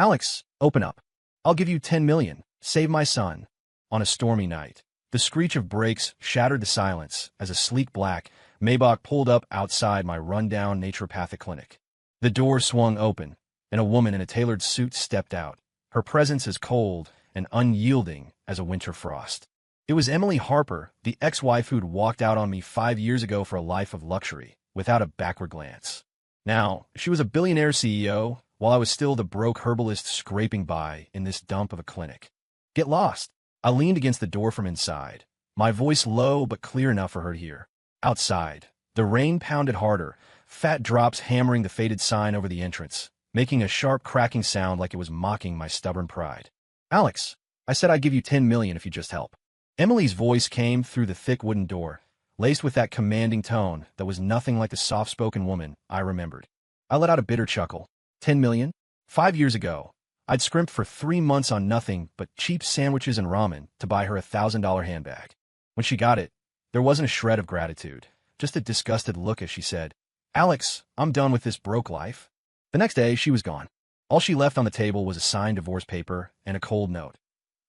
Alex, open up. I'll give you 10 million. Save my son. On a stormy night, the screech of brakes shattered the silence as a sleek black Maybach pulled up outside my rundown naturopathic clinic. The door swung open, and a woman in a tailored suit stepped out, her presence as cold and unyielding as a winter frost. It was Emily Harper, the ex-wife who'd walked out on me 5 years ago for a life of luxury, without a backward glance. Now, she was a billionaire CEO, while I was still the broke herbalist scraping by in this dump of a clinic. Get lost. I leaned against the door from inside, my voice low but clear enough for her to hear. Outside, the rain pounded harder, fat drops hammering the faded sign over the entrance, making a sharp cracking sound like it was mocking my stubborn pride. Alex, I said I'd give you 10 million if you just help. Emily's voice came through the thick wooden door, laced with that commanding tone that was nothing like the soft-spoken woman I remembered. I let out a bitter chuckle. 10 million? 5 years ago, I'd scrimped for 3 months on nothing but cheap sandwiches and ramen to buy her $1,000 handbag. When she got it, there wasn't a shred of gratitude, just a disgusted look as she said, Alex, I'm done with this broke life. The next day, she was gone. All she left on the table was a signed divorce paper and a cold note.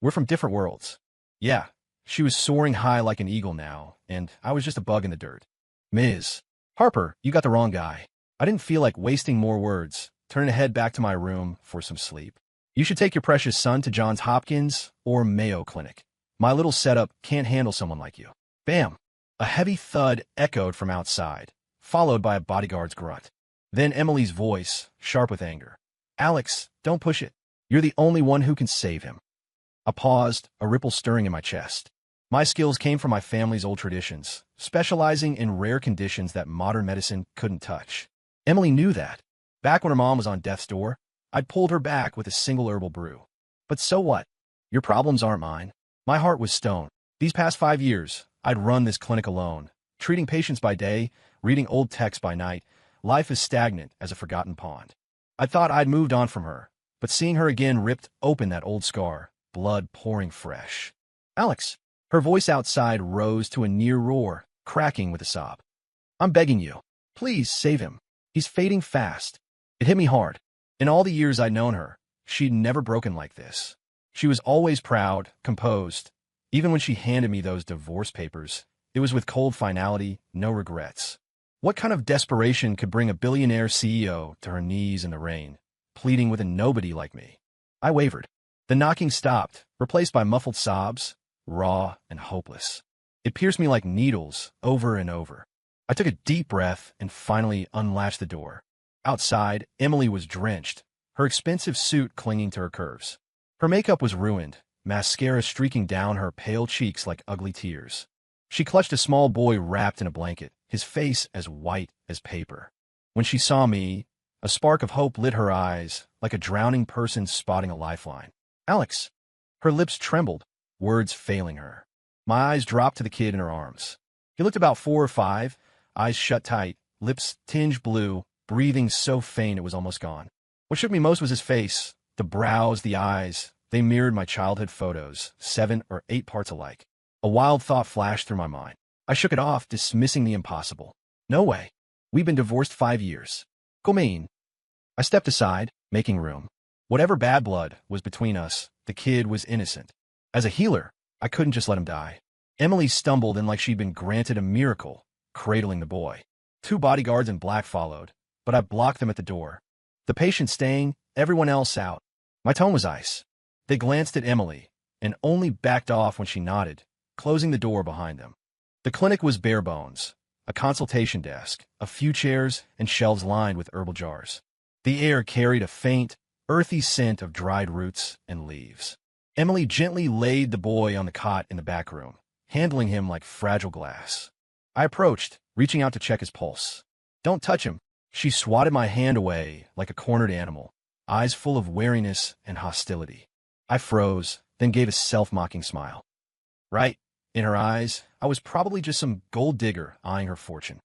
We're from different worlds. Yeah, she was soaring high like an eagle now, and I was just a bug in the dirt. Ms. Harper, you got the wrong guy. I didn't feel like wasting more words, turning to head back to my room for some sleep. You should take your precious son to Johns Hopkins or Mayo Clinic. My little setup can't handle someone like you. Bam! A heavy thud echoed from outside, followed by a bodyguard's grunt. Then Emily's voice, sharp with anger. Alex, don't push it. You're the only one who can save him. I paused, a ripple stirring in my chest. My skills came from my family's old traditions, specializing in rare conditions that modern medicine couldn't touch. Emily knew that. Back when her mom was on death's door, I'd pulled her back with a single herbal brew. But so what? Your problems aren't mine. My heart was stone. These past 5 years, I'd run this clinic alone, treating patients by day, reading old texts by night. Life is stagnant as a forgotten pond. I thought I'd moved on from her, but seeing her again ripped open that old scar, blood pouring fresh. Alex, her voice outside rose to a near roar, cracking with a sob. I'm begging you. Please save him. He's fading fast. It hit me hard. In all the years I'd known her, she'd never broken like this. She was always proud, composed. Even when she handed me those divorce papers, it was with cold finality, no regrets. What kind of desperation could bring a billionaire CEO to her knees in the rain, pleading with a nobody like me? I wavered. The knocking stopped, replaced by muffled sobs, raw and hopeless. It pierced me like needles, over and over. I took a deep breath and finally unlatched the door. Outside, Emily was drenched, her expensive suit clinging to her curves. Her makeup was ruined, mascara streaking down her pale cheeks like ugly tears. She clutched a small boy wrapped in a blanket, his face as white as paper. When she saw me, a spark of hope lit her eyes, like a drowning person spotting a lifeline. Alex. Her lips trembled, words failing her. My eyes dropped to the kid in her arms. He looked about 4 or 5, eyes shut tight, lips tinged blue, breathing so faint it was almost gone. What shook me most was his face, the brows, the eyes. They mirrored my childhood photos, 7 or 8 parts alike. A wild thought flashed through my mind. I shook it off, dismissing the impossible. No way. We've been divorced 5 years. Commane. I stepped aside, making room. Whatever bad blood was between us, the kid was innocent. As a healer, I couldn't just let him die. Emily stumbled in like she'd been granted a miracle, cradling the boy. 2 bodyguards in black followed, but I blocked them at the door. The patient staying, everyone else out. My tone was ice. They glanced at Emily, and only backed off when she nodded, closing the door behind them. The clinic was bare bones. A consultation desk, a few chairs, and shelves lined with herbal jars. The air carried a faint, earthy scent of dried roots and leaves. Emily gently laid the boy on the cot in the back room, handling him like fragile glass. I approached, reaching out to check his pulse. Don't touch him. She swatted my hand away like a cornered animal, eyes full of wariness and hostility. I froze, then gave a self-mocking smile. Right. In her eyes, I was probably just some gold digger eyeing her fortune.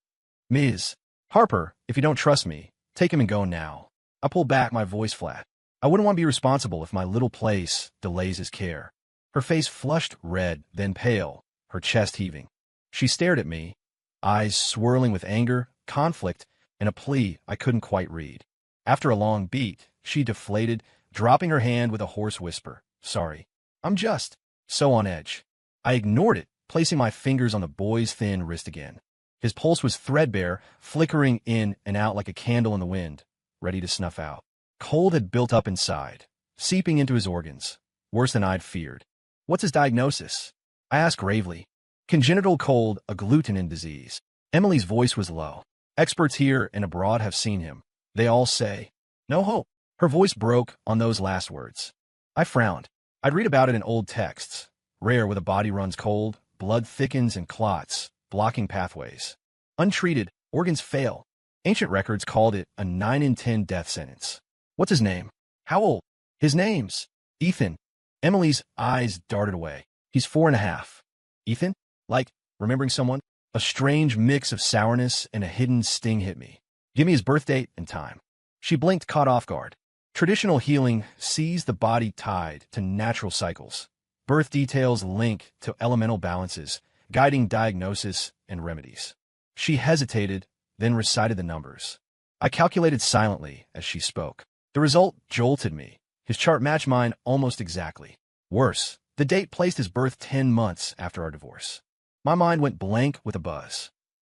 Ms. Harper, if you don't trust me, take him and go now. I pulled back, my voice flat. I wouldn't want to be responsible if my little place delays his care. Her face flushed red, then pale, her chest heaving. She stared at me, eyes swirling with anger, conflict, and a plea I couldn't quite read. After a long beat, she deflated, dropping her hand with a hoarse whisper. Sorry. I'm just so on edge. I ignored it, placing my fingers on the boy's thin wrist again. His pulse was threadbare, flickering in and out like a candle in the wind, ready to snuff out. Cold had built up inside, seeping into his organs, worse than I'd feared. What's his diagnosis? I asked gravely. Congenital cold agglutinin disease. Emily's voice was low. Experts here and abroad have seen him. They all say, no hope. Her voice broke on those last words. I frowned. I'd read about it in old texts. Rare where the body runs cold, blood thickens and clots, blocking pathways. Untreated, organs fail. Ancient records called it a 9 in 10 death sentence. What's his name? How old? His name's Ethan. Emily's eyes darted away. He's 4.5. Ethan? Like, remembering someone? A strange mix of sourness and a hidden sting hit me. Give me his birth date and time. She blinked, caught off guard. Traditional healing sees the body tied to natural cycles. Birth details link to elemental balances, guiding diagnosis and remedies. She hesitated, then recited the numbers. I calculated silently as she spoke. The result jolted me. His chart matched mine almost exactly. Worse, the date placed his birth 10 months after our divorce. My mind went blank with a buzz.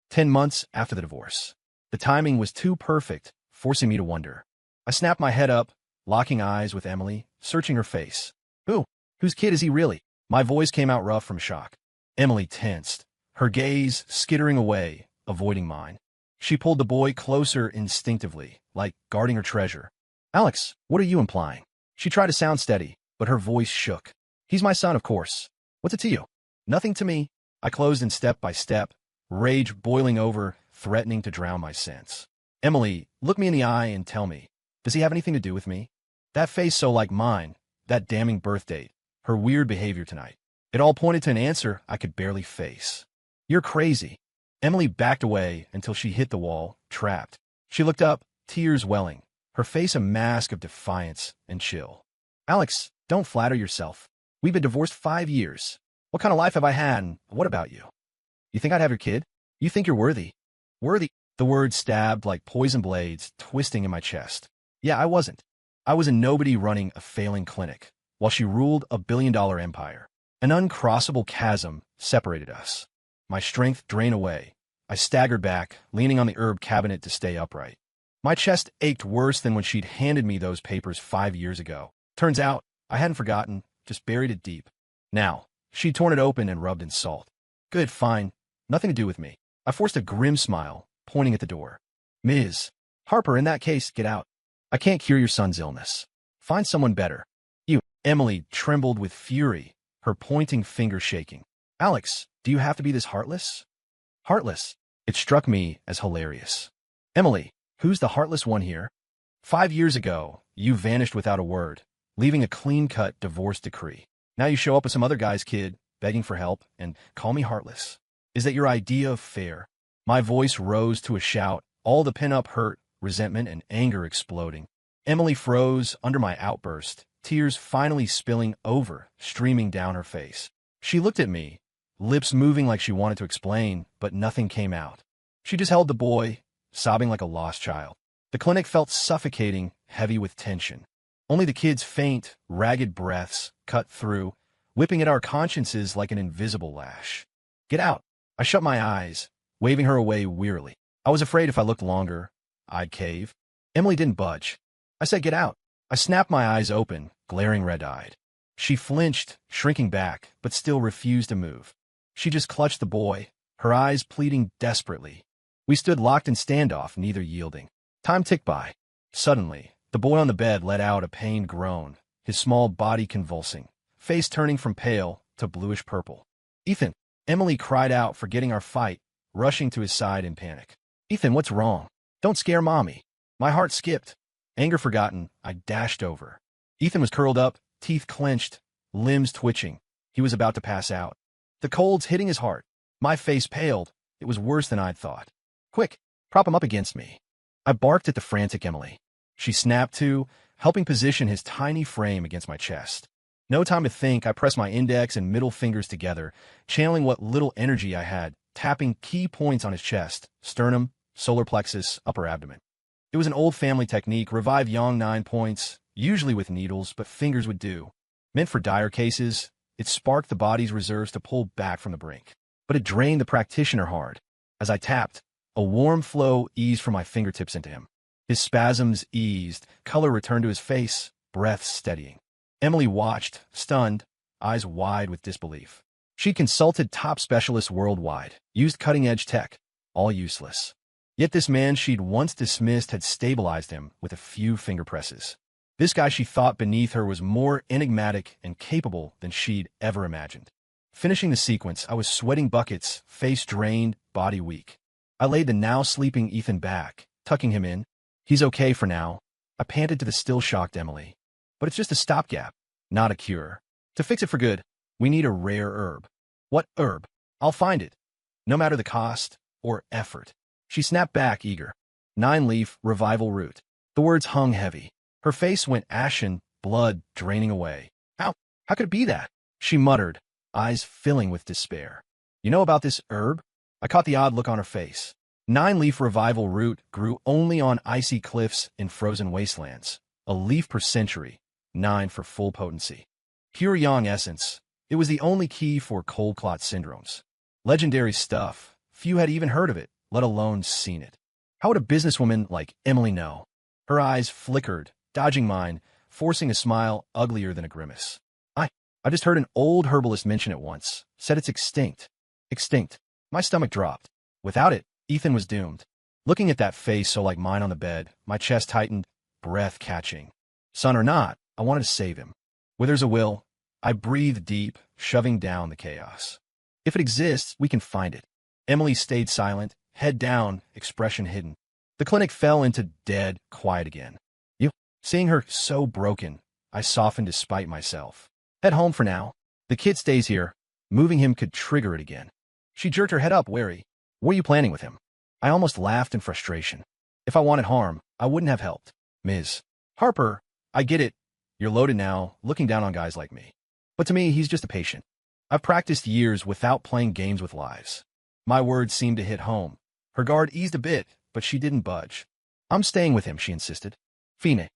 10 months after the divorce. The timing was too perfect, forcing me to wonder. I snapped my head up, locking eyes with Emily, searching her face. Who? Whose kid is he really? My voice came out rough from shock. Emily tensed, her gaze skittering away, avoiding mine. She pulled the boy closer instinctively, like guarding her treasure. Alex, what are you implying? She tried to sound steady, but her voice shook. He's my son, of course. What's it to you? Nothing to me. I closed in step by step, rage boiling over, threatening to drown my sense. Emily, look me in the eye and tell me, does he have anything to do with me? That face so like mine, that damning birth date, her weird behavior tonight. It all pointed to an answer I could barely face. You're crazy. Emily backed away until she hit the wall, trapped. She looked up, tears welling, her face a mask of defiance and chill. Alex, don't flatter yourself. We've been divorced 5 years. What kind of life have I had, and what about you? You think I'd have your kid? You think you're worthy? Worthy? The words stabbed like poison blades, twisting in my chest. Yeah, I wasn't. I was a nobody running a failing clinic, while she ruled a billion-dollar empire. An uncrossable chasm separated us. My strength drained away. I staggered back, leaning on the herb cabinet to stay upright. My chest ached worse than when she'd handed me those papers 5 years ago. Turns out, I hadn't forgotten, just buried it deep. Now, she'd torn it open and rubbed in salt. Good, fine. Nothing to do with me. I forced a grim smile, pointing at the door. Ms. Harper, in that case, get out. I can't cure your son's illness. Find someone better. You. Emily trembled with fury, her pointing finger shaking. Alex, do you have to be this heartless? Heartless? It struck me as hilarious. Emily, who's the heartless one here? 5 years ago, you vanished without a word, leaving a clean-cut divorce decree. Now you show up with some other guy's kid, begging for help, and call me heartless. Is that your idea of fair? My voice rose to a shout, all the pent-up hurt, resentment, and anger exploding. Emily froze under my outburst, tears finally spilling over, streaming down her face. She looked at me, lips moving like she wanted to explain, but nothing came out. She just held the boy, sobbing like a lost child. The clinic felt suffocating, heavy with tension. Only the kid's faint, ragged breaths cut through, whipping at our consciences like an invisible lash. Get out! I shut my eyes, waving her away wearily. I was afraid if I looked longer, I'd cave. Emily didn't budge. I said, get out. I snapped my eyes open, glaring red-eyed. She flinched, shrinking back, but still refused to move. She just clutched the boy, her eyes pleading desperately. We stood locked in standoff, neither yielding. Time ticked by. Suddenly, the boy on the bed let out a pained groan, his small body convulsing, face turning from pale to bluish-purple. Ethan! Emily cried out, forgetting our fight, rushing to his side in panic. Ethan, what's wrong? Don't scare Mommy. My heart skipped. Anger forgotten, I dashed over. Ethan was curled up, teeth clenched, limbs twitching. He was about to pass out. The cold's hitting his heart. My face paled. It was worse than I'd thought. Quick, prop him up against me. I barked at the frantic Emily. She snapped to, helping position his tiny frame against my chest. No time to think, I pressed my index and middle fingers together, channeling what little energy I had, tapping key points on his chest, sternum, solar plexus, upper abdomen. It was an old family technique, revive yang 9 points, usually with needles, but fingers would do. Meant for dire cases, it sparked the body's reserves to pull back from the brink. But it drained the practitioner hard. As I tapped, a warm flow eased from my fingertips into him. His spasms eased, color returned to his face, breath steadying. Emily watched, stunned, eyes wide with disbelief. She consulted top specialists worldwide, used cutting-edge tech, all useless. Yet this man she'd once dismissed had stabilized him with a few finger presses. This guy she thought beneath her was more enigmatic and capable than she'd ever imagined. Finishing the sequence, I was sweating buckets, face drained, body weak. I laid the now-sleeping Ethan back, tucking him in. He's okay for now. I panted to the still-shocked Emily. But it's just a stopgap, not a cure. To fix it for good, we need a rare herb. What herb? I'll find it. No matter the cost or effort. She snapped back, eager. 9-leaf revival root. The words hung heavy. Her face went ashen, blood draining away. How could it be that? She muttered, eyes filling with despair. You know about this herb? I caught the odd look on her face. 9-leaf revival root grew only on icy cliffs in frozen wastelands. A leaf per century, 9 for full potency. Pure yang essence. It was the only key for cold clot syndromes. Legendary stuff. Few had even heard of it, let alone seen it. How would a businesswoman like Emily know? Her eyes flickered, dodging mine, forcing a smile uglier than a grimace. I just heard an old herbalist mention it once. Said it's extinct. Extinct. My stomach dropped. Without it, Ethan was doomed. Looking at that face so like mine on the bed, my chest tightened, breath catching. Son or not, I wanted to save him. Where there's a will, I breathed deep, shoving down the chaos. If it exists, we can find it. Emily stayed silent, head down, expression hidden. The clinic fell into dead quiet again. Seeing her so broken, I softened despite myself. Head home for now. The kid stays here. Moving him could trigger it again. She jerked her head up, wary. What are you planning with him? I almost laughed in frustration. If I wanted harm, I wouldn't have helped. Ms. Harper, I get it. You're loaded now, looking down on guys like me. But to me, he's just a patient. I've practiced years without playing games with lives. My words seemed to hit home. Her guard eased a bit, but she didn't budge. I'm staying with him, she insisted. Fine.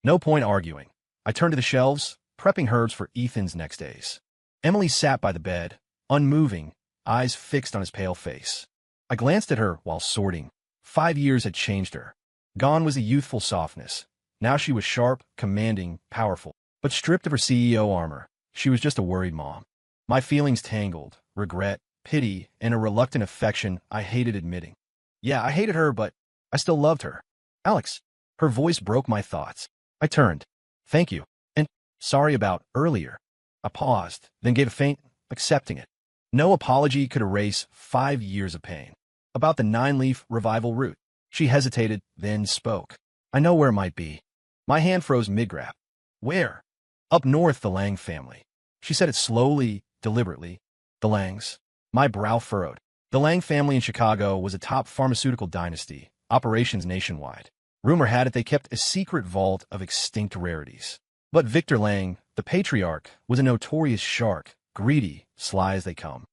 No point arguing. I turned to the shelves, prepping herbs for Ethan's next days. Emily sat by the bed, unmoving, eyes fixed on his pale face. I glanced at her while sorting. 5 years had changed her. Gone was a youthful softness. Now she was sharp, commanding, powerful. But stripped of her CEO armor, she was just a worried mom. My feelings tangled, regret, pity, and a reluctant affection I hated admitting. Yeah, I hated her, but I still loved her. Alex. Her voice broke my thoughts. I turned. Thank you. And sorry about earlier. I paused, then gave a faint, accepting it. No apology could erase 5 years of pain. About the 9-leaf revival root. She hesitated, then spoke. I know where it might be. My hand froze mid-grab. Where? Up north, the Lang family. She said it slowly, deliberately. The Langs. My brow furrowed. The Lang family in Chicago was a top pharmaceutical dynasty, operations nationwide. Rumor had it they kept a secret vault of extinct rarities. But Victor Lang, the patriarch, was a notorious shark, greedy, sly as they come.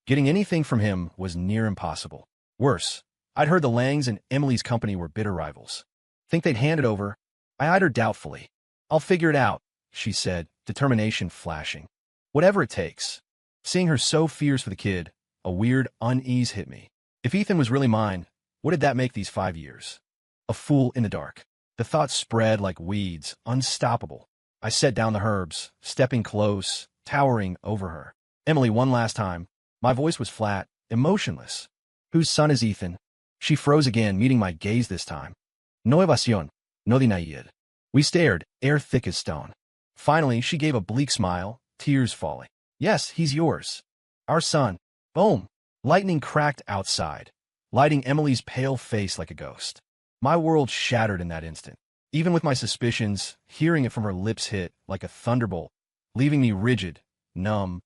Getting anything from him was near impossible. Worse, I'd heard the Langs and Emily's company were bitter rivals. Think they'd hand it over? I eyed her doubtfully. I'll figure it out, she said, determination flashing. Whatever it takes. Seeing her so fierce for the kid, a weird unease hit me. If Ethan was really mine, what did that make these 5 years? A fool in the dark. The thoughts spread like weeds, unstoppable. I set down the herbs, stepping close, towering over her. Emily, one last time. My voice was flat, emotionless. Whose son is Ethan? She froze again, meeting my gaze this time. No evasión, no denied. We stared, air thick as stone. Finally, she gave a bleak smile, tears falling. Yes, he's yours. Our son. Boom. Lightning cracked outside, lighting Emily's pale face like a ghost. My world shattered in that instant. Even with my suspicions, hearing it from her lips hit like a thunderbolt, leaving me rigid, numb.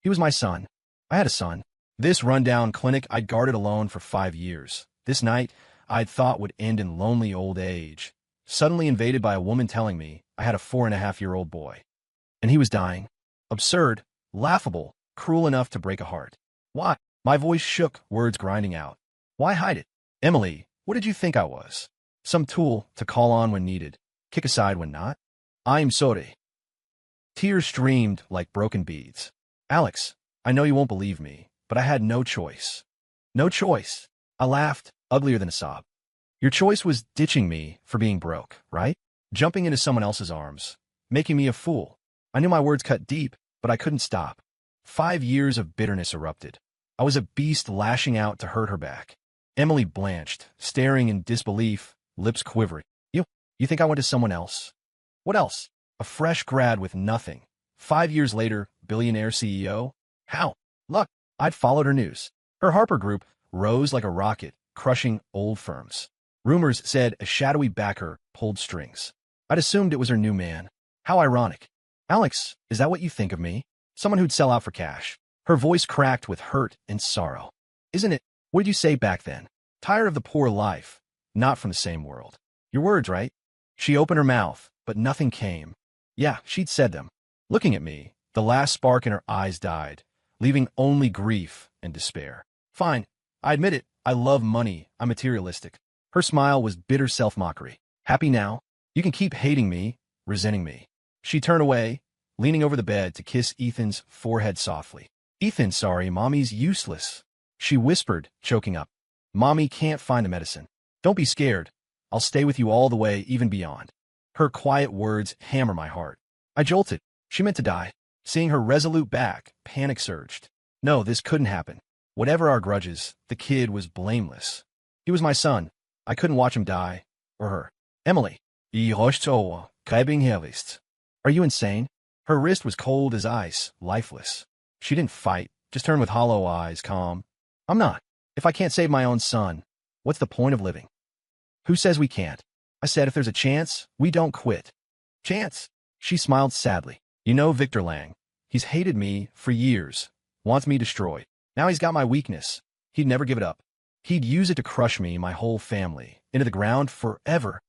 He was my son. I had a son. This rundown clinic I'd guarded alone for 5 years. This night, I'd thought would end in lonely old age. Suddenly invaded by a woman telling me I had a 4.5-year-old boy. And he was dying. Absurd, laughable, cruel enough to break a heart. Why? My voice shook, words grinding out. Why hide it? Emily, what did you think I was? Some tool to call on when needed, kick aside when not? I'm sorry. Tears streamed like broken beads. Alex, I know you won't believe me, but I had no choice. No choice. I laughed, uglier than a sob. Your choice was ditching me for being broke, right? Jumping into someone else's arms, making me a fool. I knew my words cut deep, but I couldn't stop. 5 years of bitterness erupted. I was a beast lashing out to hurt her back. Emily blanched, staring in disbelief, lips quivering. You think I went to someone else? What else? A fresh grad with nothing. 5 years later, billionaire CEO? How? Luck. I'd followed her news. Her Harper Group rose like a rocket, crushing old firms. Rumors said a shadowy backer pulled strings. I'd assumed it was her new man. How ironic. Alex, is that what you think of me? Someone who'd sell out for cash. Her voice cracked with hurt and sorrow. Isn't it? What did you say back then? Tired of the poor life. Not from the same world. Your words, right? She opened her mouth, but nothing came. Yeah, she'd said them. Looking at me, the last spark in her eyes died, leaving only grief and despair. Fine, I admit it. I love money. I'm materialistic. Her smile was bitter self-mockery. Happy now? You can keep hating me, resenting me. She turned away, leaning over the bed to kiss Ethan's forehead softly. Ethan, sorry, Mommy's useless. She whispered, choking up. Mommy can't find the medicine. Don't be scared. I'll stay with you all the way, even beyond. Her quiet words hammer my heart. I jolted. She meant to die. Seeing her resolute back, panic surged. No, this couldn't happen. Whatever our grudges, the kid was blameless. He was my son. I couldn't watch him die. Or her. Emily. Are you insane? Her wrist was cold as ice, lifeless. She didn't fight, just turned with hollow eyes, calm. I'm not. If I can't save my own son, what's the point of living? Who says we can't? I said if there's a chance, we don't quit. Chance? She smiled sadly. You know Victor Lang. He's hated me for years, wants me destroyed. Now he's got my weakness. He'd never give it up. He'd use it to crush me, my whole family, into the ground forever.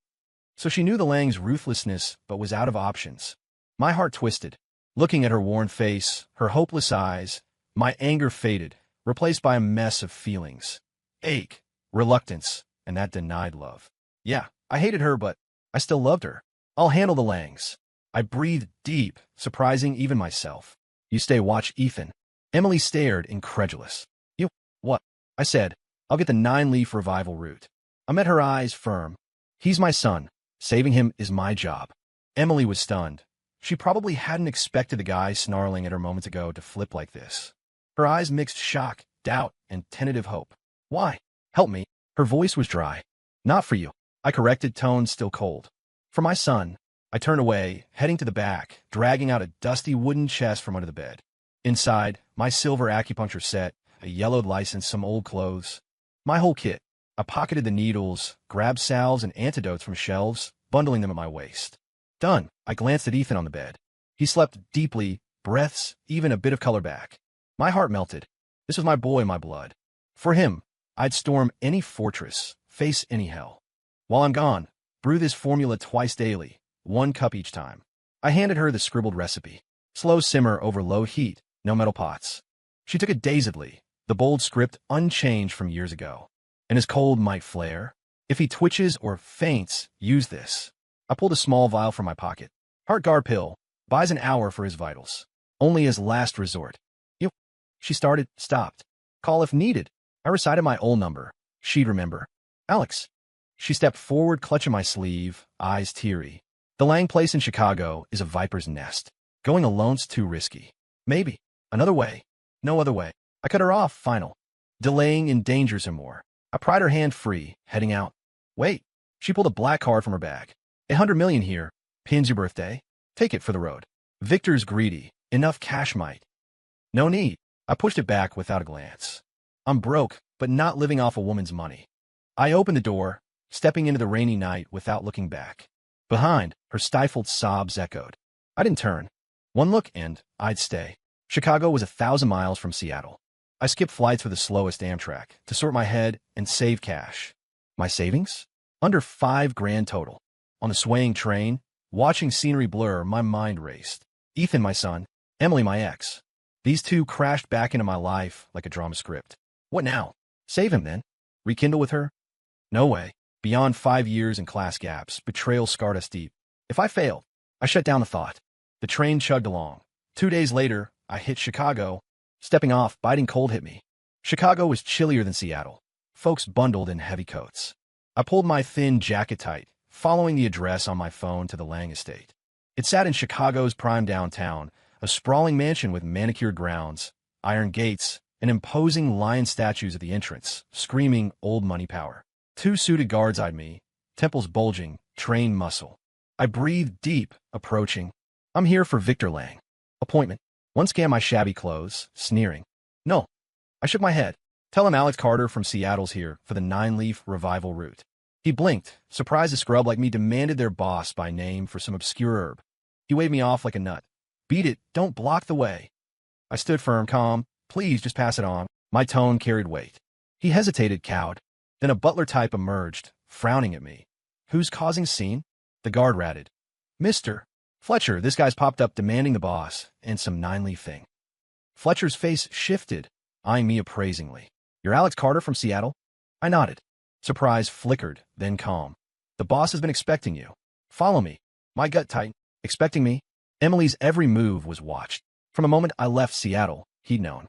So she knew the Lang's ruthlessness, but was out of options. My heart twisted. Looking at her worn face, her hopeless eyes, my anger faded, replaced by a mess of feelings. Ache, reluctance, and that denied love. Yeah, I hated her, but I still loved her. I'll handle the Langs. I breathed deep, surprising even myself. You stay watch Ethan. Emily stared, incredulous. You, what? I said, I'll get the 9-leaf revival route. I met her eyes firm. He's my son. Saving him is my job. Emily was stunned. She probably hadn't expected the guy snarling at her moments ago to flip like this. Her eyes mixed shock, doubt, and tentative hope. Why? Help me. Her voice was dry. Not for you. I corrected, tone still cold. For my son. I turned away, heading to the back, dragging out a dusty wooden chest from under the bed. Inside, my silver acupuncture set, a yellowed license, some old clothes. My whole kit. I pocketed the needles, grabbed salves and antidotes from shelves, bundling them at my waist. Done. I glanced at Ethan on the bed. He slept deeply, breaths, even a bit of color back. My heart melted. This was my boy, my blood. For him, I'd storm any fortress, face any hell. While I'm gone, brew this formula twice daily, 1 cup each time. I handed her the scribbled recipe. Slow simmer over low heat, no metal pots. She took it dazedly, the bold script unchanged from years ago. And his cold might flare. If he twitches or faints, use this. I pulled a small vial from my pocket. Heartgard pill. Buys an hour for his vitals. Only as last resort. You. She started, stopped. Call if needed. I recited my old number. She'd remember. Alex. She stepped forward, clutching my sleeve, eyes teary. The Lang place in Chicago is a viper's nest. Going alone's too risky. Maybe. Another way. No other way. I cut her off, final. Delaying endangers her more. I pried her hand free, heading out. Wait. She pulled a black card from her bag. 100 million here. Pin's your birthday. Take it for the road. Victor's greedy. Enough cash might. No need. I pushed it back without a glance. I'm broke, but not living off a woman's money. I opened the door, stepping into the rainy night without looking back. Behind, her stifled sobs echoed. I didn't turn. One look and I'd stay. Chicago was 1,000 miles from Seattle. I skipped flights for the slowest Amtrak to sort my head and save cash. My savings? Under $5,000 total. On the swaying train, watching scenery blur, my mind raced. Ethan, my son. Emily, my ex. These two crashed back into my life like a drama script. What now? Save him, then? Rekindle with her? No way. Beyond 5 years and class gaps, betrayal scarred us deep. If I failed, I shut down the thought. The train chugged along. 2 days later, I hit Chicago. Stepping off, biting cold hit me. Chicago was chillier than Seattle. Folks bundled in heavy coats. I pulled my thin jacket tight, following the address on my phone to the Lang estate. It sat in Chicago's prime downtown, a sprawling mansion with manicured grounds, iron gates, and imposing lion statues at the entrance, screaming old money power. 2 suited guards eyed me, temples bulging, trained muscle. I breathed deep, approaching. I'm here for Victor Lang. Appointment. One scanned my shabby clothes, sneering. No. I shook my head. Tell him Alex Carter from Seattle's here for the 9-leaf revival route. He blinked, surprised a scrub like me demanded their boss by name for some obscure herb. He waved me off like a nut. Beat it, don't block the way. I stood firm, calm. Please, just pass it on. My tone carried weight. He hesitated, cowed. Then a butler type emerged, frowning at me. Who's causing scene? The guard ratted. Mr. Fletcher, this guy's popped up demanding the boss and some 9-leaf thing. Fletcher's face shifted, eyeing me appraisingly. You're Alex Carter from Seattle? I nodded. Surprise flickered, then calm. The boss has been expecting you. Follow me. My gut tightened. Expecting me? Emily's every move was watched. From the moment I left Seattle, he'd known.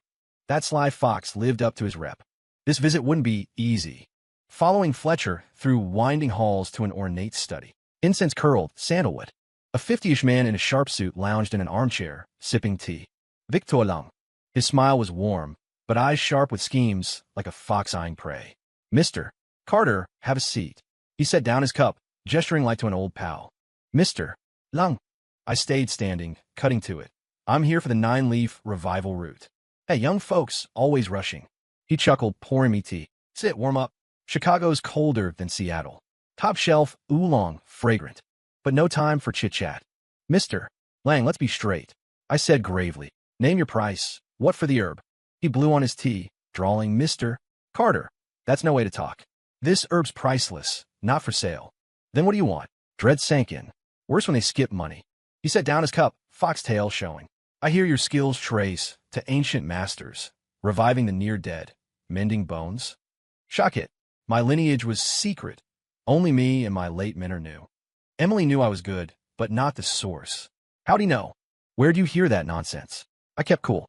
That sly fox lived up to his rep. This visit wouldn't be easy. Following Fletcher through winding halls to an ornate study. Incense curled, sandalwood. A 50-ish man in a sharp suit lounged in an armchair, sipping tea. Victor Lang. His smile was warm, but eyes sharp with schemes, like a fox eyeing prey. Mr. Carter, have a seat. He set down his cup, gesturing like to an old pal. Mr. Lang. I stayed standing, cutting to it. I'm here for the 9-leaf revival route. Hey, young folks, always rushing. He chuckled, pouring me tea. Sit, warm up. Chicago's colder than Seattle. Top shelf, oolong, fragrant. But no time for chit-chat. Mr. Lang, let's be straight. I said gravely. Name your price. What for the herb? He blew on his tea, drawling, Mr. Carter. That's no way to talk. This herb's priceless, not for sale. Then what do you want? Dread sank in. Worse when they skip money. He set down his cup, foxtail showing. I hear your skills trace to ancient masters, reviving the near-dead, mending bones. Shock it. My lineage was secret. Only me and my late mentor knew. Emily knew I was good, but not the source. How'd he know? Where'd you hear that nonsense? I kept cool.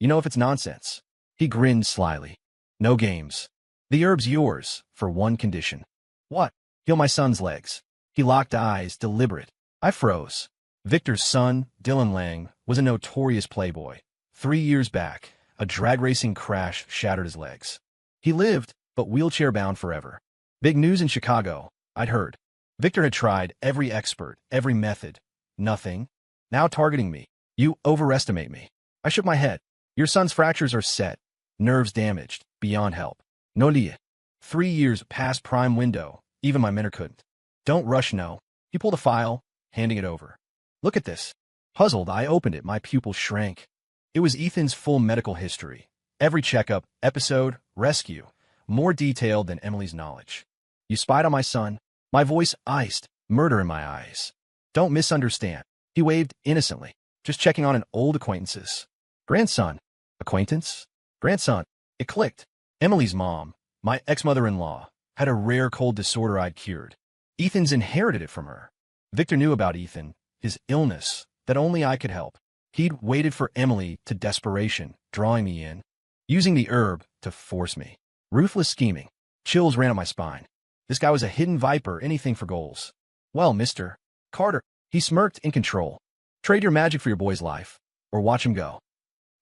You know if it's nonsense. He grinned slyly. No games. The herb's yours, for one condition. What? Heal my son's legs. He locked eyes, deliberate. I froze. Victor's son, Dylan Lang, was a notorious playboy. 3 years back, a drag racing crash shattered his legs. He lived, but wheelchair-bound forever. Big news in Chicago, I'd heard. Victor had tried every expert, every method. Nothing. Now targeting me. You overestimate me. I shook my head. Your son's fractures are set. Nerves damaged. Beyond help. No liye. 3 years past prime window. Even my mentor couldn't. Don't rush, no. He pulled a file, handing it over. Look at this. Puzzled, I opened it. My pupil shrank. It was Ethan's full medical history. Every checkup, episode, rescue. More detailed than Emily's knowledge. You spied on my son. My voice iced. Murder in my eyes. Don't misunderstand. He waved innocently. Just checking on an old acquaintance's. Grandson. Acquaintance? Grandson. It clicked. Emily's mom, my ex-mother-in-law, had a rare cold disorder I'd cured. Ethan's inherited it from her. Victor knew about Ethan, his illness, that only I could help. He'd waited for Emily to desperation, drawing me in, using the herb to force me. Ruthless scheming. Chills ran up my spine. This guy was a hidden viper, anything for goals. Well, Mr. Carter, he smirked in control. Trade your magic for your boy's life, or watch him go.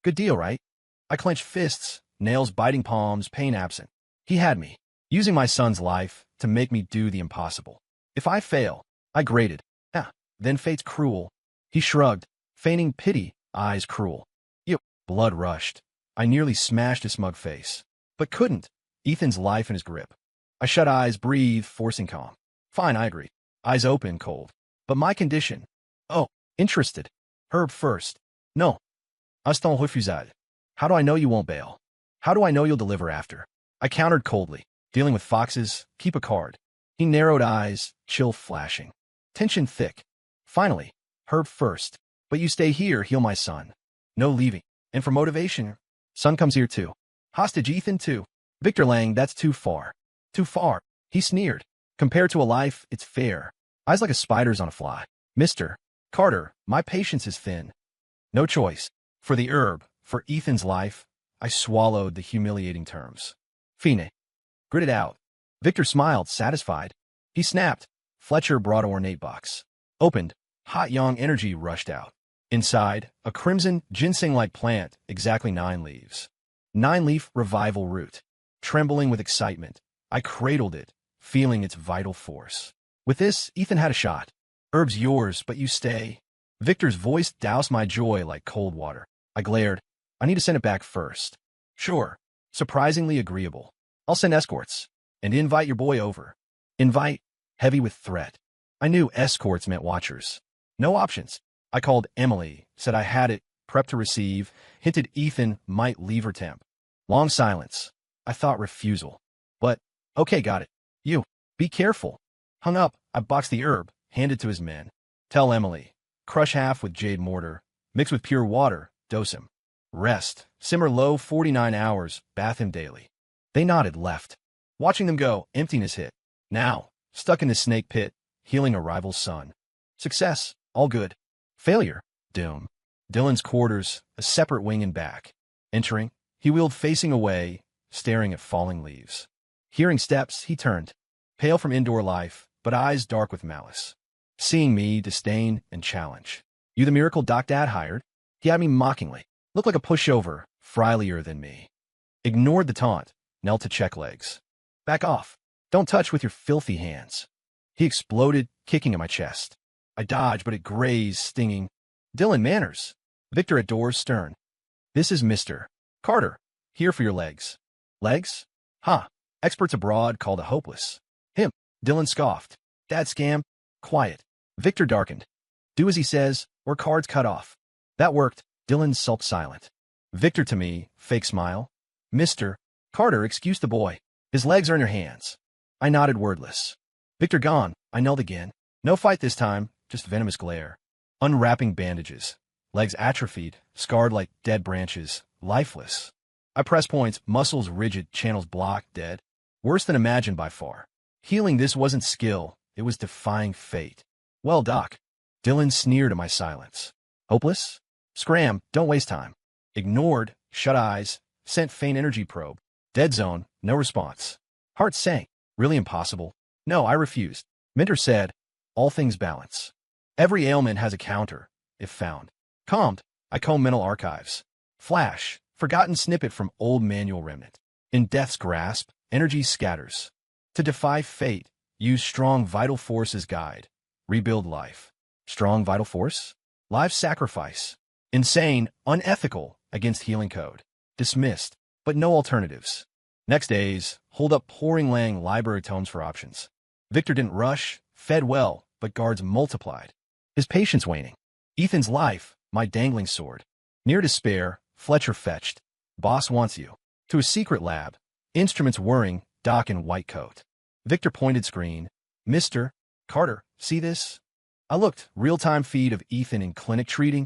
Good deal, right? I clenched fists, nails biting palms, pain absent. He had me, using my son's life to make me do the impossible. If I fail, I grated. Then fate's cruel. He shrugged, feigning pity, eyes cruel. Blood rushed. I nearly smashed his smug face. But couldn't. Ethan's life in his grip. I shut eyes, breathed, forcing calm. Fine, I agreed. Eyes open, cold. But my condition. Oh, interested. Herb first. No. Instant refusal. How do I know you won't bail? How do I know you'll deliver after? I countered coldly. Dealing with foxes, keep a card. He narrowed eyes, chill flashing. Tension thick. Finally, herb first. But you stay here, heal my son. No leaving. And for motivation, son comes here too. Hostage Ethan too. Victor Lang, that's too far. Too far. He sneered. Compared to a life, it's fair. Eyes like a spider's on a fly. Mr. Carter, my patience is thin. No choice. For the herb, for Ethan's life, I swallowed the humiliating terms. Fine. Gritted out. Victor smiled, satisfied. He snapped. Fletcher brought a ornate box. Opened. Hot young energy rushed out. Inside, a crimson, ginseng-like plant, exactly 9 leaves. 9-leaf revival root. Trembling with excitement, I cradled it, feeling its vital force. With this, Ethan had a shot. Herb's yours, but you stay. Victor's voice doused my joy like cold water. I glared. I need to send it back first. Sure. Surprisingly agreeable. I'll send escorts. And invite your boy over. Invite, heavy with threat. I knew escorts meant watchers. No options. I called Emily, said I had it, prepped to receive, hinted Ethan might leave her temp. Long silence. I thought refusal. But, okay, got it. You, be careful. Hung up, I boxed the herb, handed to his men. Tell Emily. Crush half with jade mortar. Mix with pure water. Dose him. Rest. Simmer low 49 hours. Bath him daily. They nodded, left. Watching them go, emptiness hit. Now, stuck in the snake pit, healing a rival's son. Success, all good. Failure, doom. Dylan's quarters, a separate wing and back. Entering, he wheeled facing away, staring at falling leaves. Hearing steps, he turned. Pale from indoor life, but eyes dark with malice. Seeing me, disdain and challenge. You the miracle Doc Dad hired? He had me mockingly. Looked like a pushover, frielier than me. Ignored the taunt, knelt to check legs. Back off. Don't touch with your filthy hands. He exploded, kicking at my chest. I dodged, but it grazed, stinging. Dylan, manners. Victor at doors, stern. This is Mr. Carter. Here for your legs. Legs? Ha. Experts abroad called a hopeless. Him. Dylan scoffed. Dad scam. Quiet. Victor darkened. Do as he says, or cards cut off. That worked. Dylan sulked silent. Victor to me, fake smile. Mr. Carter, excuse the boy. His legs are in your hands. I nodded wordless. Victor gone. I knelt again. No fight this time, just venomous glare. Unwrapping bandages. Legs atrophied, scarred like dead branches, lifeless. I press points, muscles rigid, channels blocked, dead. Worse than imagined by far. Healing this wasn't skill, it was defying fate. Well, Doc. Dylan sneered at my silence. Hopeless? Scram, don't waste time. Ignored, shut eyes, sent faint energy probe. Dead zone, no response. Heart sank. Really impossible. No, I refused. Minter said, all things balance. Every ailment has a counter, if found. Calmed, I comb mental archives. Flash, forgotten snippet from old manual remnant. In death's grasp, energy scatters. To defy fate, use strong vital force as guide. Rebuild life. Strong vital force? Life sacrifice. Insane, unethical, against healing code. Dismissed, but no alternatives. Next days, hold up pouring Lang library tomes for options. Victor didn't rush, fed well, but guards multiplied. His patience waning. Ethan's life, my dangling sword. Near despair, Fletcher fetched. Boss wants you. To a secret lab. Instruments whirring, Doc in white coat. Victor pointed screen. Mr. Carter, see this? I looked, real-time feed of Ethan in clinic treating.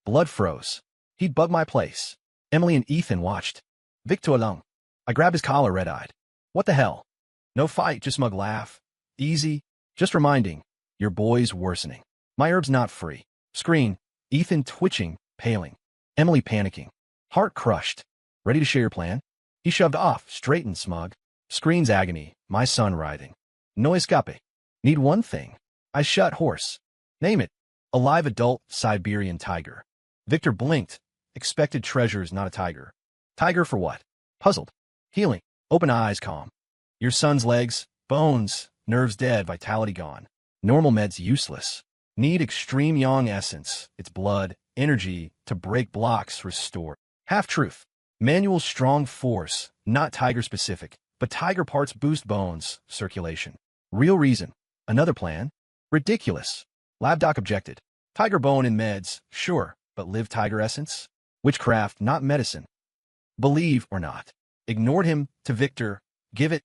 Blood froze. He'd bug my place. Emily and Ethan watched. Victor alone. I grabbed his collar red-eyed. What the hell? No fight, just smug laugh. Easy. Just reminding. Your boy's worsening. My herb's not free. Screen. Ethan twitching, paling. Emily panicking. Heart crushed. Ready to share your plan? He shoved off, straight and smug. Screen's agony. My son writhing. No escape. Need one thing. I shut horse. Name it. A live adult Siberian tiger. Victor blinked. Expected treasures, not a tiger. Tiger for what? Puzzled. Healing. Open eyes, calm. Your son's legs, bones, nerves dead, vitality gone. Normal meds useless. Need extreme yang essence, its blood, energy, to break blocks, restore. Half-truth. Manual strong force, not tiger-specific, but tiger parts boost bones, circulation. Real reason. Another plan? Ridiculous. Lab doc objected. Tiger bone in meds, sure, but live tiger essence? Witchcraft, not medicine. Believe or not. Ignored him, to Victor. Give it.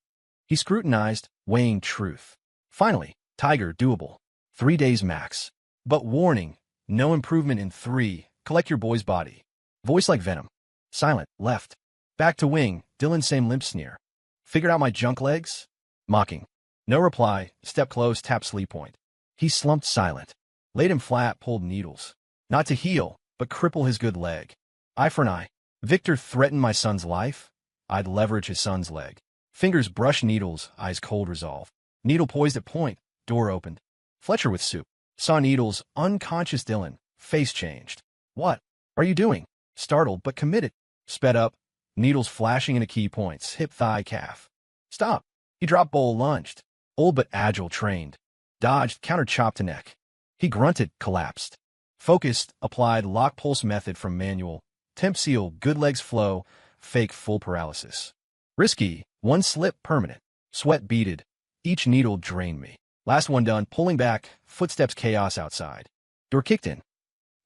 He scrutinized, weighing truth. Finally, tiger doable. 3 days max. But warning, no improvement in 3. Collect your boy's body. Voice like venom. Silent, left. Back to wing, Dylan same limp sneer. Figured out my junk legs? Mocking. No reply, step close, tap sleep point. He slumped silent. Laid him flat, pulled needles. Not to heal, but cripple his good leg. Eye for an eye. Victor threatened my son's life. I'd leverage his son's leg. Fingers brush needles, eyes cold resolve. Needle poised at point, door opened. Fletcher with soup. Saw needles, unconscious Dylan. Face changed. What are you doing? Startled, but committed. Sped up. Needles flashing into key points. Hip, thigh, calf. Stop. He dropped bowl, lunged. Old but agile, trained. Dodged, counter chopped to neck. He grunted, collapsed. Focused, applied lock pulse method from manual. Temp seal, good legs flow. Fake full paralysis. Risky, one slip, permanent. Sweat beaded. Each needle drained me. Last one done, pulling back, footsteps chaos outside. Door kicked in.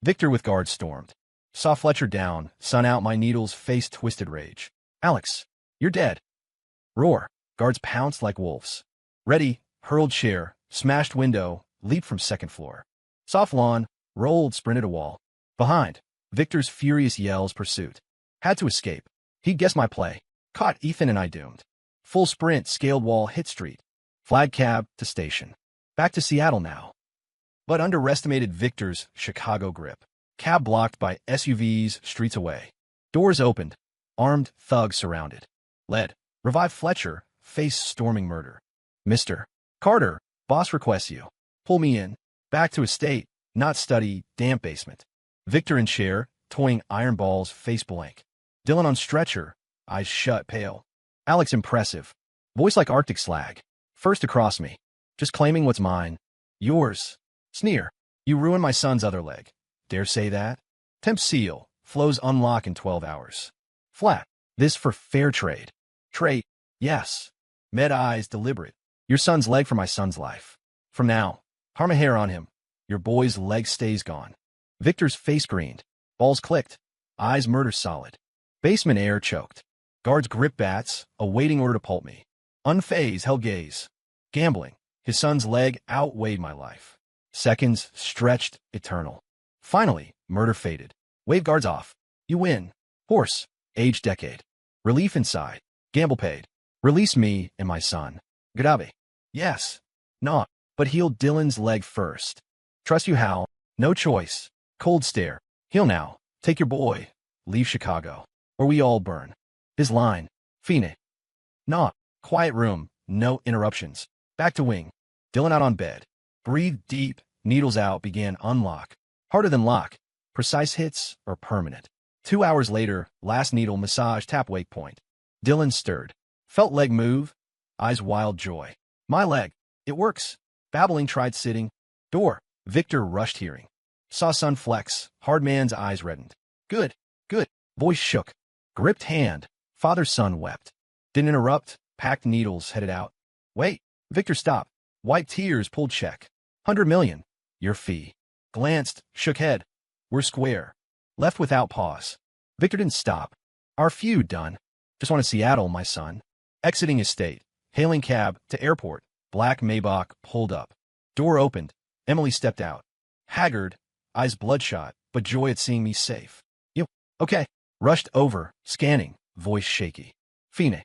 Victor with guards stormed. Saw Fletcher down, sun out, my needles, face twisted rage. Alex, you're dead. Roar. Guards pounced like wolves. Ready, hurled chair, smashed window, leaped from second floor. Soft lawn, rolled, sprinted a wall. Behind, Victor's furious yells, pursuit. Had to escape. He'd guessed my play. Caught Ethan and I doomed. Full sprint, scaled wall, hit street. Flag cab to station. Back to Seattle now. But underestimated Victor's Chicago grip. Cab blocked by SUVs, streets away. Doors opened. Armed thugs surrounded. Led. Revive Fletcher. Face storming murder. Mr. Carter, boss requests you. Pull me in. Back to estate, not study, damp basement. Victor in chair, toying iron balls, face blank. Dylan on stretcher, eyes shut, pale. Alex impressive. Voice like Arctic slag. First across me. Just claiming what's mine. Yours. Sneer. You ruined my son's other leg. Dare say that? Temp seal. Flows unlock in 12 hours. Flat. This for fair trade. Trade. Yes. Med eyes deliberate. Your son's leg for my son's life. From now. Harm a hair on him. Your boy's leg stays gone. Victor's face greened. Balls clicked. Eyes murder solid. Basement air choked. Guards grip bats, awaiting order to pulp me. Unfazed, held gaze. Gambling. His son's leg outweighed my life. Seconds stretched, eternal. Finally, murder faded. Wave guards off. You win. Horse. Age decade. Relief inside. Gamble paid. Release me and my son. Grave. Yes. Not. But heal Dylan's leg first. Trust you how. No choice. Cold stare. Heal now. Take your boy. Leave Chicago. Or we all burn. His line. Phoenix. Not. Quiet room. No interruptions. Back to wing. Dylan out on bed. Breathe deep. Needles out. Began unlock. Harder than lock. Precise hits or permanent. 2 hours later. Last needle massage tap wake point. Dylan stirred. Felt leg move. Eyes wild joy. My leg. It works. Babbling tried sitting. Door. Victor rushed hearing. Saw son flex. Hard man's eyes reddened. Good. Good. Voice shook. Gripped hand. Father's son wept. Didn't interrupt. Packed needles headed out. Wait. Victor stopped. Wiped tears, pulled check. 100 million. Your fee. Glanced. Shook head. We're square. Left without pause. Victor didn't stop. Our feud done. Just want to Seattle, my son. Exiting estate. Hailing cab to airport. Black Maybach pulled up. Door opened. Emily stepped out. Haggard. Eyes bloodshot, but joy at seeing me safe. You. Okay. Rushed over. Scanning. Voice shaky. Phoenix.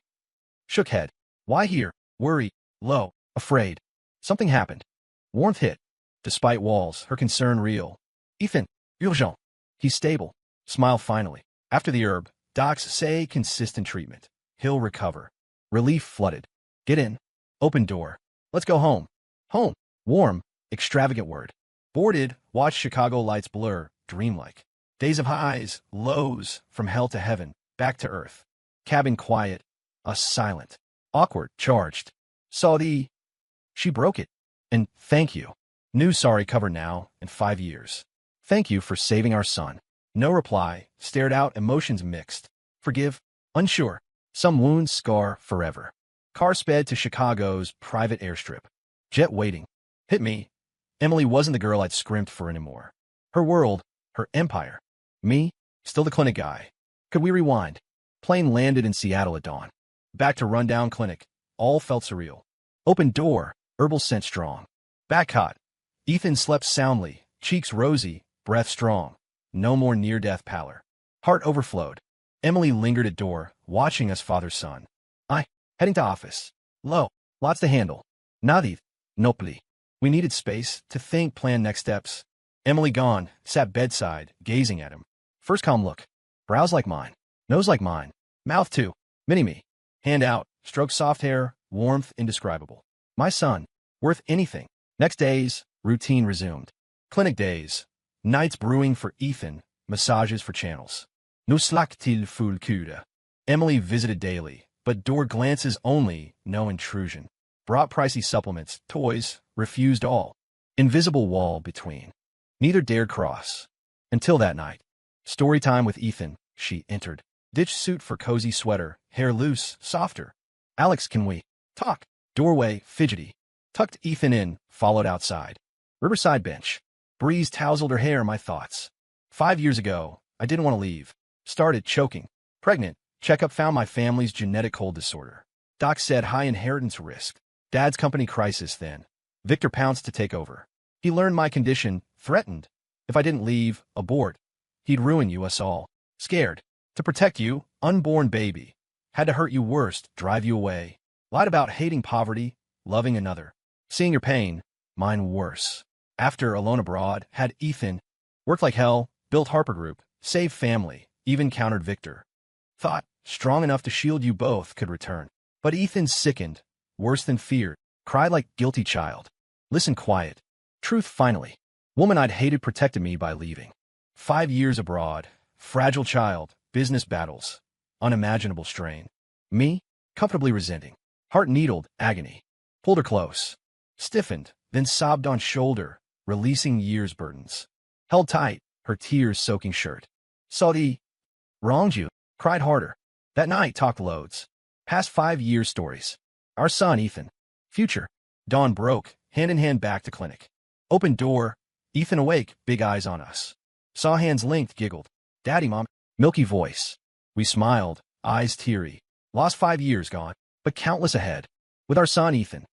Shook head. Why here? Worried. Low. Afraid. Something happened. Warmth hit. Despite walls, her concern real. Ethan. Urgent. He's stable. Smile finally. After the herb, docs say consistent treatment. He'll recover. Relief flooded. Get in. Open door. Let's go home. Home. Warm. Extravagant word. Boarded. Watch Chicago lights blur. Dreamlike. Days of highs. Lows. From hell to heaven. Back to earth. Cabin quiet. Us silent. Awkward. Charged. Saw the... She broke it. And thank you. New sorry cover now and 5 years. Thank you for saving our son. No reply. Stared out. Emotions mixed. Forgive. Unsure. Some wounds scar forever. Car sped to Chicago's private airstrip. Jet waiting. Hit me. Emily wasn't the girl I'd scrimped for anymore. Her world. Her empire. Me. Still the clinic guy. Could we rewind? Plane landed in Seattle at dawn. Back to rundown clinic. All felt surreal. Open door. Herbal scent strong. Back cot. Ethan slept soundly. Cheeks rosy. Breath strong. No more near-death pallor. Heart overflowed. Emily lingered at door, watching us father-son. I, heading to office. Low. Lots to handle. Nadie. Nopli. We needed space to think, plan next steps. Emily gone, sat bedside, gazing at him. First calm look. Brows like mine. Nose like mine. Mouth too. Mini-me. Hand out. Stroke soft hair. Warmth indescribable. My son. Worth anything. Next days, routine resumed. Clinic days. Nights brewing for Ethan. Massages for Channels. No slack till full kuda. Emily visited daily, but door glances only, no intrusion. Brought pricey supplements, toys, refused all. Invisible wall between. Neither dared cross. Until that night. Story time with Ethan, she entered. Ditch suit for cozy sweater, hair loose, softer. Alex, can we talk? Doorway, fidgety. Tucked Ethan in, followed outside. Riverside bench. Breeze tousled her hair, my thoughts. 5 years ago, I didn't want to leave. Started choking. Pregnant. Checkup found my family's genetic cold disorder. Doc said high inheritance risk. Dad's company crisis then. Victor pounced to take over. He learned my condition, threatened. If I didn't leave, abort. He'd ruin you, us all. Scared. To protect you, unborn baby. Had to hurt you worst, drive you away. Lied about hating poverty, loving another. Seeing your pain, mine worse. After alone abroad, had Ethan. Worked like hell, built Harper Group, saved family, even countered Victor. Thought, strong enough to shield you both could return. But Ethan sickened, worse than feared, cried like guilty child. Listen quiet. Truth finally. Woman I'd hated protected me by leaving. 5 years abroad, fragile child, business battles, unimaginable strain. Me, comfortably resenting. Heart needled, agony. Pulled her close. Stiffened, then sobbed on shoulder, releasing years' burdens. Held tight, her tears soaking shirt. Saudi, wronged you. Cried harder. That night talked loads. Past 5 years stories. Our son, Ethan. Future. Dawn broke, hand in hand back to clinic. Open door. Ethan awake, big eyes on us. Saw hands linked, giggled. Daddy, Mom. Milky voice. We smiled, eyes teary. Lost 5 years gone, but countless ahead. With our son, Ethan.